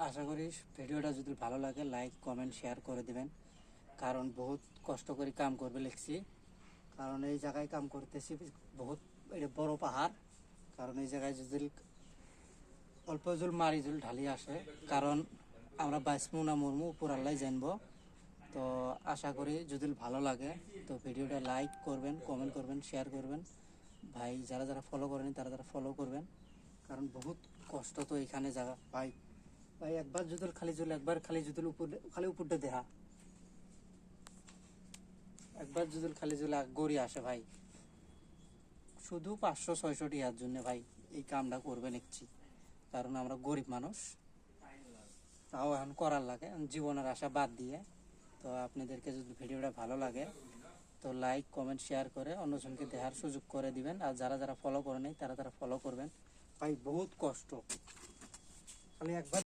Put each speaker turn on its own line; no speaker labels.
আশা করি ভিডিওটা যদি ভালো লাগে লাইক কমেন্ট শেয়ার করে দিবেন, কারণ বহুত কষ্ট করে কাম করবে লিখছি। কারণ এই জায়গায় কাম করতেছি, বহুত এটা বড় পাহাড়। কারণ এই জায়গায় যদি অল্প জল মারি জল ঢালি আসে, কারণ আমরা বাঁচমু না মরমু উপর আল্লাহ জানবো। তো আশা করি যদি ভালো লাগে তো ভিডিওটা লাইক করবেন, কমেন্ট করবেন, শেয়ার করবেন। ভাই যারা যারা ফলো করেনি তারা ফলো করবেন, কারণ বহুত কষ্ট তো এখানে জায়গা ভাই। ভাই একবার যদি খালি জল একবার খালি যদি উপর খালি উপরটা দেখা, একবার যদি খালি জল গড়ি আসে ভাই, শুধু 500-600 টিয়ার জন্য ভাই এই কামটা করবে নিচ্ছি। কারণ আমরা গরিব মানুষ, তাও এখন করার লাগে জীবনের আশা বাদ দিয়ে। তো আপনাদেরকে যদি ভিডিওটা ভালো লাগে তো লাইক কমেন্ট শেয়ার করে অন্যজনকে দেখার সুযোগ করে দিবেন। আর যারা যারা ফলো করে নেই তারা ফলো করবেন। ভাই বহুত কষ্ট, খালি একবার